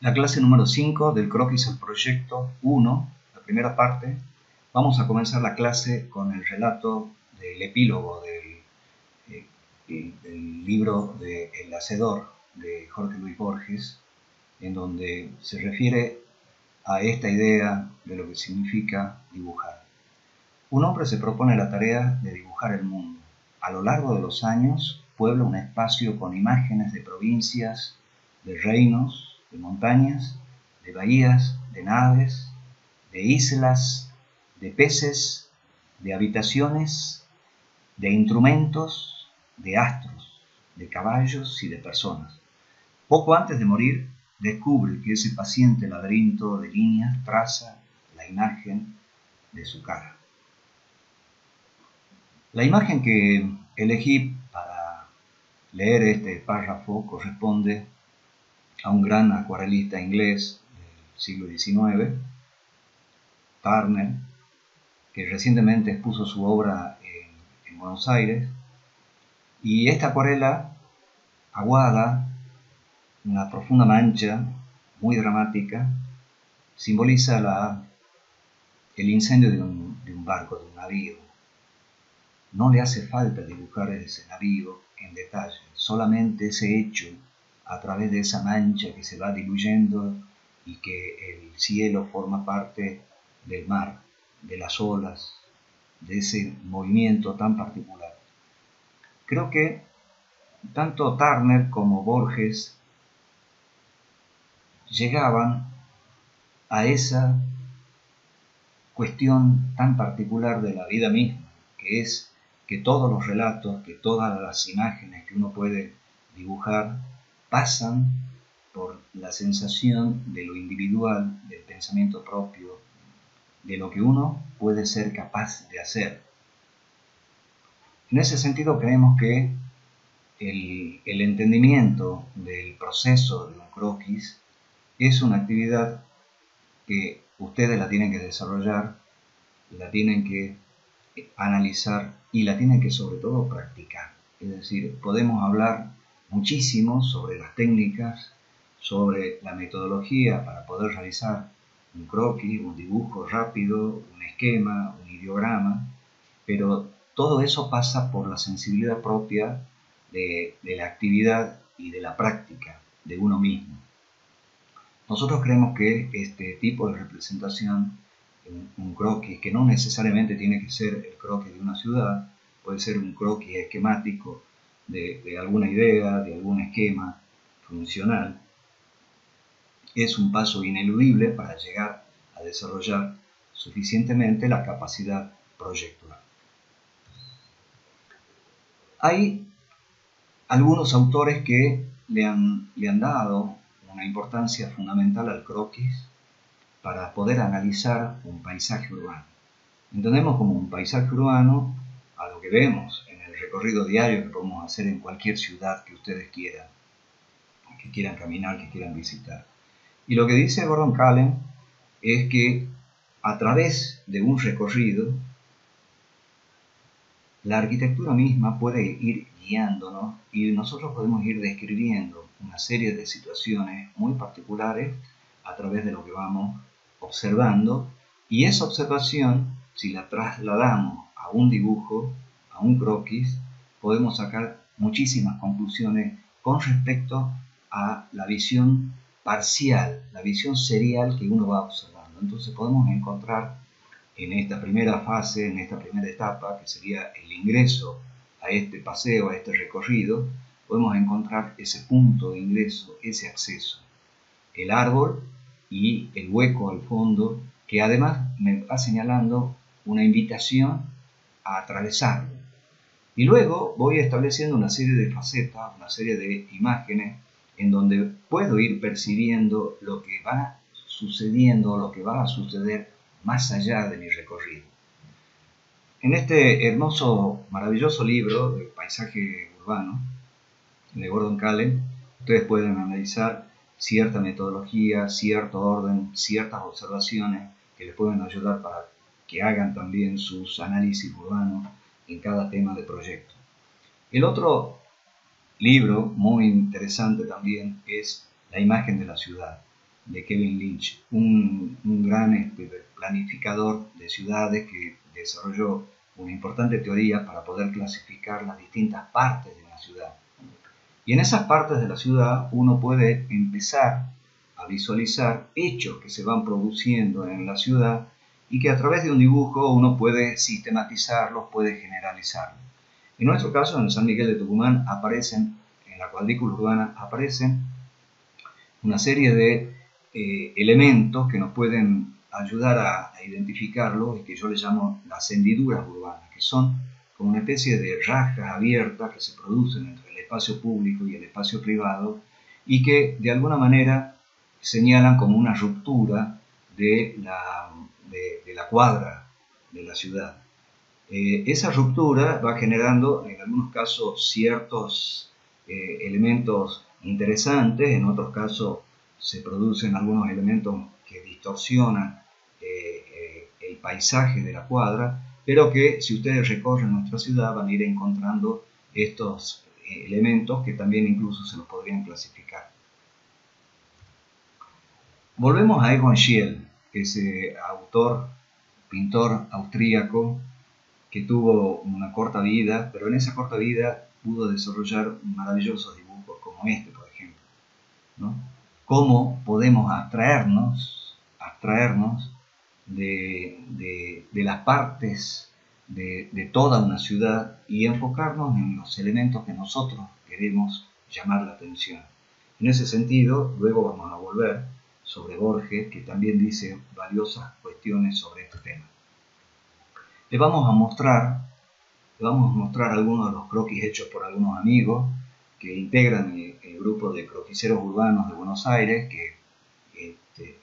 La clase número 5 del croquis al proyecto 1, la primera parte. Vamos a comenzar la clase con el relato del epílogo del libro de El Hacedor de Jorge Luis Borges, en donde se refiere a esta idea de lo que significa dibujar. Un hombre se propone la tarea de dibujar el mundo. A lo largo de los años puebla un espacio con imágenes de provincias, de reinos, de montañas, de bahías, de naves, de islas, de peces, de habitaciones, de instrumentos, de astros, de caballos y de personas. Poco antes de morir, descubre que ese paciente laberinto de líneas traza la imagen de su cara. La imagen que elegí para leer este párrafo corresponde a un gran acuarelista inglés del siglo XIX, Turner, que recientemente expuso su obra en Buenos Aires, y esta acuarela aguada, una profunda mancha muy dramática, simboliza el incendio de un barco, de un navío. No le hace falta dibujar ese navío en detalle, solamente ese hecho a través de esa mancha que se va diluyendo y que el cielo forma parte del mar, de las olas, de ese movimiento tan particular. Creo que tanto Turner como Borges llegaban a esa cuestión tan particular de la vida misma, que es que todos los relatos, que todas las imágenes que uno puede dibujar pasan por la sensación de lo individual, del pensamiento propio, de lo que uno puede ser capaz de hacer. En ese sentido creemos que el entendimiento del proceso de un croquis es una actividad que ustedes la tienen que desarrollar, la tienen que analizar y la tienen que sobre todo practicar. Es decir, podemos hablar muchísimo sobre las técnicas, sobre la metodología para poder realizar un croquis, un dibujo rápido, un esquema, un ideograma, pero todo eso pasa por la sensibilidad propia de la actividad y de la práctica de uno mismo. Nosotros creemos que este tipo de representación, un croquis, que no necesariamente tiene que ser el croquis de una ciudad, puede ser un croquis esquemático de alguna idea, de algún esquema funcional, es un paso ineludible para llegar a desarrollar suficientemente la capacidad proyectual. Hay algunos autores que le han dado una importancia fundamental al croquis para poder analizar un paisaje urbano. Entendemos como un paisaje urbano a lo que vemos en el recorrido diario que podemos hacer en cualquier ciudad que ustedes quieran, que quieran caminar, que quieran visitar. Y lo que dice Gordon Cullen es que a través de un recorrido, la arquitectura misma puede ir guiándonos y nosotros podemos ir describiendo una serie de situaciones muy particulares a través de lo que vamos observando, y esa observación, si la trasladamos a un dibujo, a un croquis, podemos sacar muchísimas conclusiones con respecto a la visión parcial, la visión serial que uno va observando. Entonces podemos encontrar en esta primera fase, en esta primera etapa, que sería el ingreso a este paseo, a este recorrido, podemos encontrar ese punto de ingreso, ese acceso, el árbol y el hueco al fondo, que además me va señalando una invitación a atravesarlo. Y luego voy estableciendo una serie de facetas, una serie de imágenes, en donde puedo ir percibiendo lo que va sucediendo, lo que va a suceder más allá de mi recorrido. En este hermoso, maravilloso libro de paisaje urbano de Gordon Cullen, ustedes pueden analizar cierta metodología, cierto orden, ciertas observaciones que les pueden ayudar para que hagan también sus análisis urbanos en cada tema de proyecto. El otro libro muy interesante también es La imagen de la ciudad. de Kevin Lynch, un gran planificador de ciudades que desarrolló una importante teoría para poder clasificar las distintas partes de la ciudad. Y en esas partes de la ciudad uno puede empezar a visualizar hechos que se van produciendo en la ciudad y que a través de un dibujo uno puede sistematizarlos, puede generalizarlos. En nuestro caso, en San Miguel de Tucumán, aparecen, en la cuadrícula urbana, aparecen una serie de elementos que nos pueden ayudar a identificarlos y que yo les llamo las hendiduras urbanas, que son como una especie de rajas abiertas que se producen entre el espacio público y el espacio privado y que de alguna manera señalan como una ruptura de la cuadra de la ciudad. Esa ruptura va generando en algunos casos ciertos elementos interesantes, en otros casos se producen algunos elementos que distorsionan el paisaje de la cuadra, pero que si ustedes recorren nuestra ciudad van a ir encontrando estos elementos que también incluso se los podrían clasificar. Volvemos a Egon Schiele, ese autor, pintor austríaco que tuvo una corta vida, pero en esa corta vida pudo desarrollar maravillosos dibujos como este, por ejemplo, ¿no? Cómo podemos abstraernos de las partes de toda una ciudad y enfocarnos en los elementos que nosotros queremos llamar la atención. En ese sentido, luego vamos a volver sobre Borges, que también dice valiosas cuestiones sobre este tema. Les vamos a mostrar algunos de los croquis hechos por algunos amigos que integran el grupo de croquiseros urbanos de Buenos Aires, que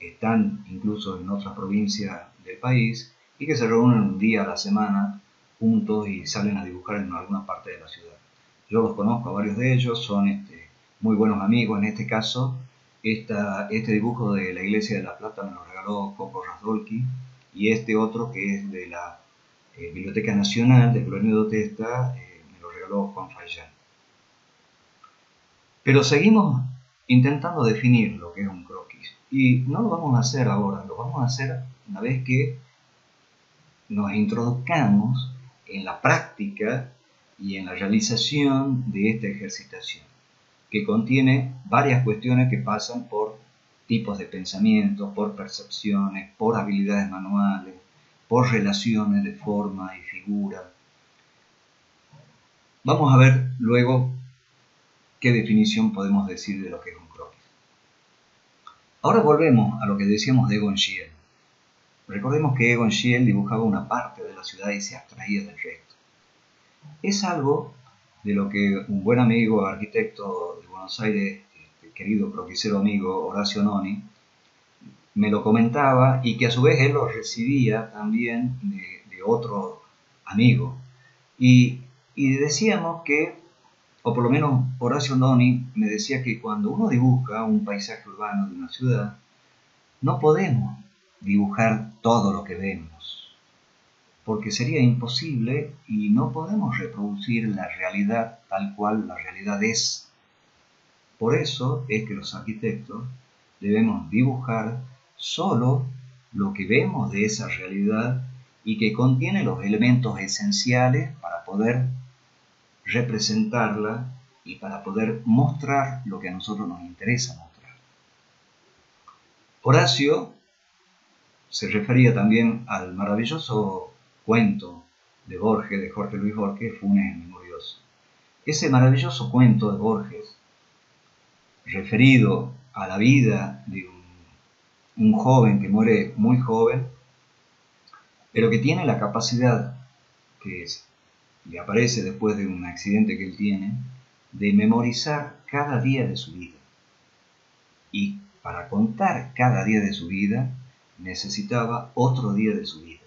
están incluso en otras provincias del país y que se reúnen un día a la semana juntos y salen a dibujar en alguna parte de la ciudad. Yo los conozco a varios de ellos, son muy buenos amigos. En este caso, este dibujo de la Iglesia de La Plata me lo regaló Coco Rasdolki, y este otro que es de la Biblioteca Nacional de Colonia de Testa me lo regaló Juan Fayán. Pero seguimos intentando definir lo que es un croquis y no lo vamos a hacer ahora, lo vamos a hacer una vez que nos introduzcamos en la práctica y en la realización de esta ejercitación, que contiene varias cuestiones que pasan por tipos de pensamiento, por percepciones, por habilidades manuales, por relaciones de forma y figura. Vamos a ver luego qué definición podemos decir de lo que es un croquis. Ahora volvemos a lo que decíamos de Egon Schiele. Recordemos que Egon Schiele dibujaba una parte de la ciudad y se abstraía del resto. Es algo de lo que un buen amigo, arquitecto de Buenos Aires, querido croquisero amigo Horacio Noni, me lo comentaba y que a su vez él lo recibía también de otro amigo. Y decíamos que, o por lo menos Horacio Noni me decía que cuando uno dibuja un paisaje urbano de una ciudad, no podemos dibujar todo lo que vemos, porque sería imposible y no podemos reproducir la realidad tal cual la realidad es. Por eso es que los arquitectos debemos dibujar solo lo que vemos de esa realidad y que contiene los elementos esenciales para poder representarla y para poder mostrar lo que a nosotros nos interesa mostrar. Horacio se refería también al maravilloso cuento de Borges, de Jorge Luis Borges, Funes el Memorioso. Ese maravilloso cuento de Borges, referido a la vida de un joven que muere muy joven, pero que tiene la capacidad que le aparece después de un accidente que él tiene, de memorizar cada día de su vida. Y para contar cada día de su vida, necesitaba otro día de su vida.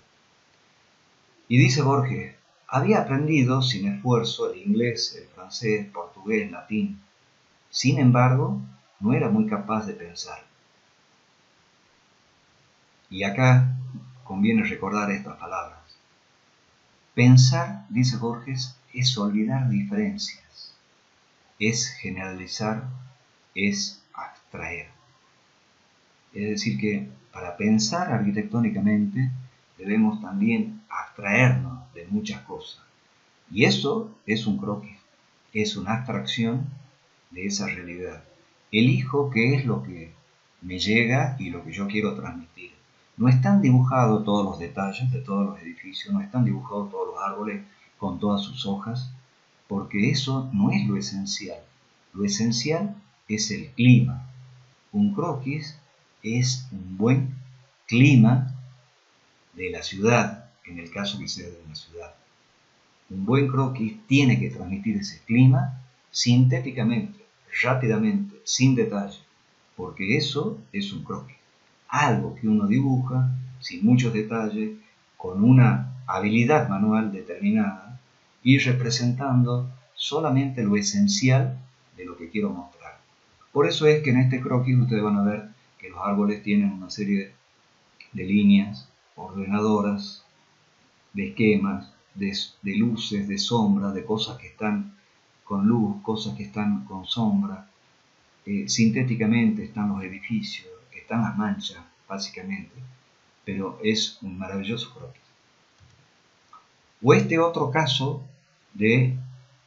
Y dice Borges, había aprendido sin esfuerzo el inglés, el francés, portugués, latín. Sin embargo, no era muy capaz de pensar. Y acá conviene recordar estas palabras. Pensar, dice Borges, es olvidar diferencias, es generalizar, es abstraer. Es decir, que para pensar arquitectónicamente debemos también abstraernos de muchas cosas. Y eso es un croquis, es una abstracción de esa realidad. Elijo qué es lo que me llega y lo que yo quiero transmitir. No están dibujados todos los detalles de todos los edificios, no están dibujados todos los árboles con todas sus hojas, porque eso no es lo esencial. Lo esencial es el clima. Un croquis es un buen clima de la ciudad, en el caso que sea de una ciudad. Un buen croquis tiene que transmitir ese clima sintéticamente, rápidamente, sin detalle, porque eso es un croquis. Algo que uno dibuja sin muchos detalles, con una habilidad manual determinada y representando solamente lo esencial de lo que quiero mostrar. Por eso es que en este croquis ustedes van a ver que los árboles tienen una serie de líneas ordenadoras, de esquemas, de luces, de sombras, de cosas que están con luz, cosas que están con sombra. Sintéticamente están los edificios, están las manchas, básicamente, pero es un maravilloso croquis. O este otro caso de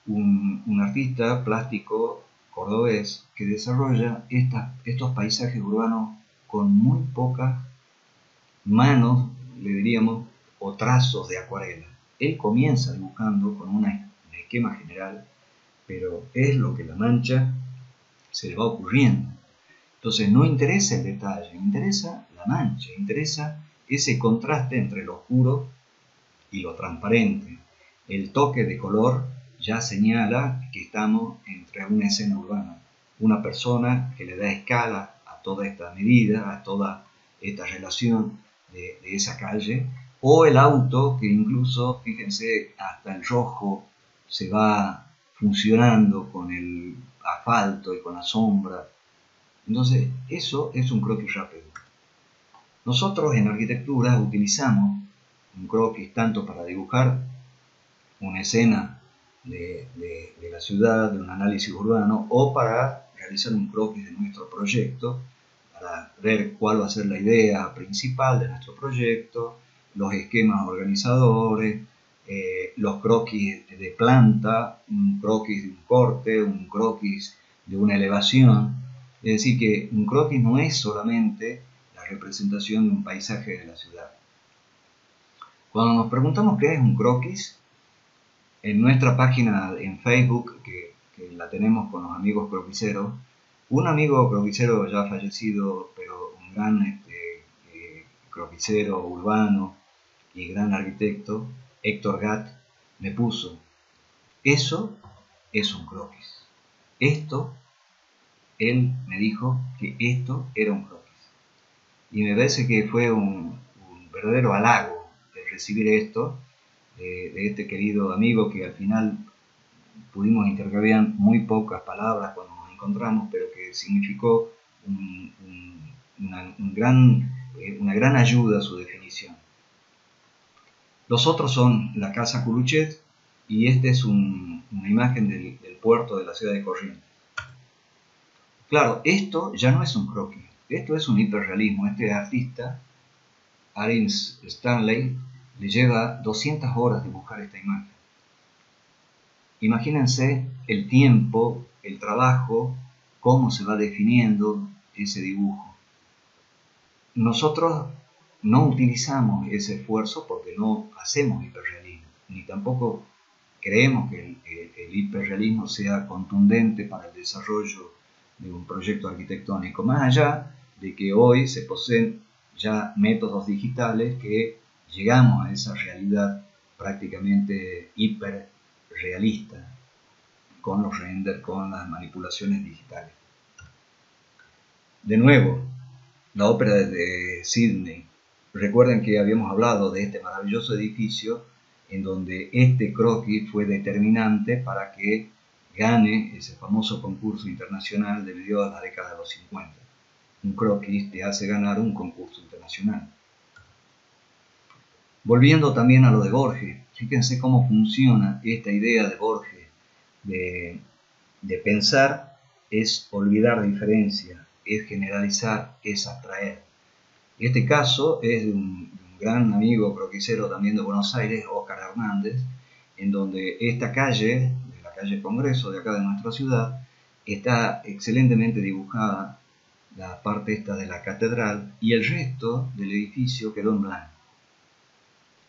un artista plástico cordobés que desarrolla estos paisajes urbanos con muy pocas manos, le diríamos, o trazos de acuarela. Él comienza dibujando con un esquema general, pero es lo que la mancha se le va ocurriendo. Entonces no interesa el detalle, interesa la mancha, interesa ese contraste entre lo oscuro y lo transparente. El toque de color ya señala que estamos entre una escena urbana, una persona que le da escala a toda esta medida, a toda esta relación de esa calle, o el auto que incluso, fíjense, hasta el rojo se va funcionando con el asfalto y con la sombra. Entonces, eso es un croquis rápido. Nosotros en arquitectura utilizamos un croquis tanto para dibujar una escena de la ciudad, de un análisis urbano, o para realizar un croquis de nuestro proyecto, para ver cuál va a ser la idea principal de nuestro proyecto, los esquemas organizadores, los croquis de planta, un croquis de un corte, un croquis de una elevación. Es decir, que un croquis no es solamente la representación de un paisaje de la ciudad. Cuando nos preguntamos qué es un croquis, en nuestra página en Facebook, que la tenemos con los amigos croquiseros, un amigo croquisero ya fallecido, pero un gran croquisero urbano y gran arquitecto, Héctor Gatt, me puso: eso es un croquis. Él me dijo que esto era un croquis. Y me parece que fue un verdadero halago de recibir esto de este querido amigo, que al final pudimos intercambiar muy pocas palabras cuando nos encontramos, pero que significó una gran ayuda a su definición. Los otros son la Casa Curuchet, y esta es una imagen del puerto de la ciudad de Corrientes. Claro, esto ya no es un croquis, esto es un hiperrealismo. Este artista, Arin Stanley, le lleva 200 horas dibujar esta imagen. Imagínense el tiempo, el trabajo, cómo se va definiendo ese dibujo. Nosotros no utilizamos ese esfuerzo porque no hacemos hiperrealismo, ni tampoco creemos que el hiperrealismo sea contundente para el desarrollo de un proyecto arquitectónico, más allá de que hoy se poseen ya métodos digitales que llegamos a esa realidad prácticamente hiperrealista con los renders, con las manipulaciones digitales. De nuevo, la ópera de Sydney. Recuerden que habíamos hablado de este maravilloso edificio en donde este croquis fue determinante para que gane ese famoso concurso internacional de mediados de la década de los 50. Un croquis te hace ganar un concurso internacional. Volviendo también a lo de Borges, fíjense cómo funciona esta idea de Borges de pensar es olvidar diferencia, es generalizar, es abstraer. Este caso es de un gran amigo croquisero también de Buenos Aires, Óscar Hernández, en donde esta calle, de la calle Congreso de acá de nuestra ciudad, está excelentemente dibujada la parte esta de la catedral y el resto del edificio quedó en blanco.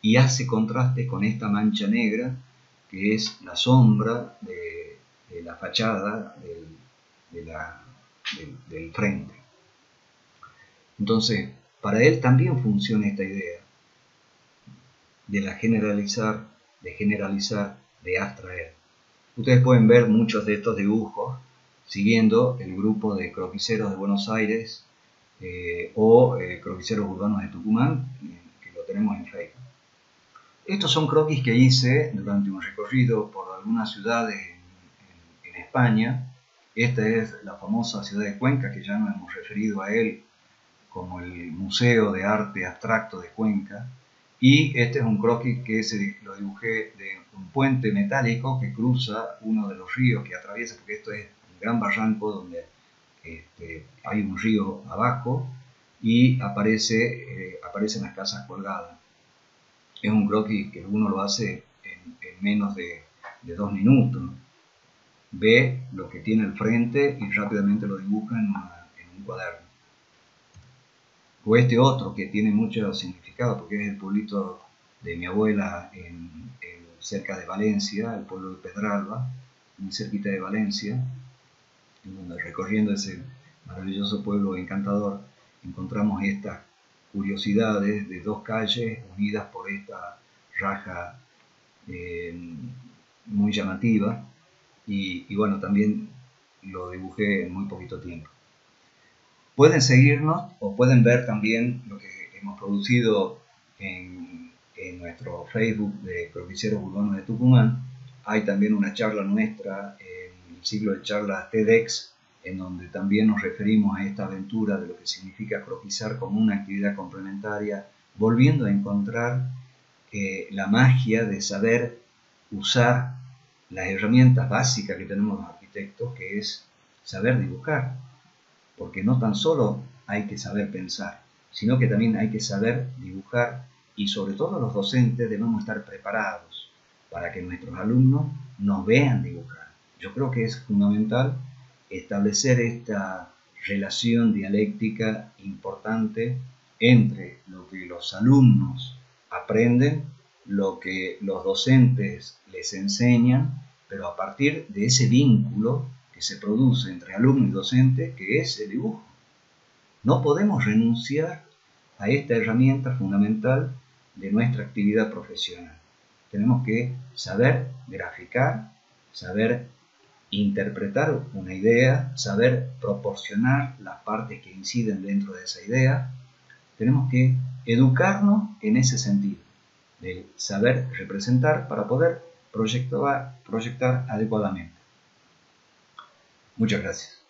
Y hace contraste con esta mancha negra que es la sombra de la fachada del frente. Entonces, para él también funciona esta idea de generalizar, de abstraer. Ustedes pueden ver muchos de estos dibujos siguiendo el grupo de croquiseros de Buenos Aires o croquiseros urbanos de Tucumán, que lo tenemos en Facebook. Estos son croquis que hice durante un recorrido por algunas ciudades en España. Esta es la famosa ciudad de Cuenca, que ya nos hemos referido a él como el Museo de Arte Abstracto de Cuenca. Y este es un croquis que lo dibujé de un puente metálico que cruza uno de los ríos que atraviesa, porque esto es un gran barranco donde hay un río abajo y aparecen las casas colgadas. Es un croquis que uno lo hace en menos de 2 minutos. Ve lo que tiene al frente y rápidamente lo dibuja en un cuaderno. O este otro que tiene mucho significado porque es el pueblito de mi abuela cerca de Valencia, el pueblo de Pedralba, muy cerquita de Valencia, donde recorriendo ese maravilloso pueblo encantador encontramos estas curiosidades de 2 calles unidas por esta raja muy llamativa y bueno, también lo dibujé en muy poquito tiempo. Pueden seguirnos o pueden ver también lo que hemos producido en nuestro Facebook de Croquiseros Urbanos de Tucumán. Hay también una charla nuestra en el ciclo de charlas TEDx, en donde también nos referimos a esta aventura de lo que significa croquisar como una actividad complementaria, volviendo a encontrar la magia de saber usar las herramientas básicas que tenemos los arquitectos, que es saber dibujar. Porque no tan solo hay que saber pensar, sino que también hay que saber dibujar y sobre todo los docentes debemos estar preparados para que nuestros alumnos nos vean dibujar. Yo creo que es fundamental establecer esta relación dialéctica importante entre lo que los alumnos aprenden, lo que los docentes les enseñan, pero a partir de ese vínculo que se produce entre alumno y docente, que es el dibujo. No podemos renunciar a esta herramienta fundamental de nuestra actividad profesional. Tenemos que saber graficar, saber interpretar una idea, saber proporcionar las partes que inciden dentro de esa idea. Tenemos que educarnos en ese sentido, de saber representar para poder proyectar adecuadamente. Muchas gracias.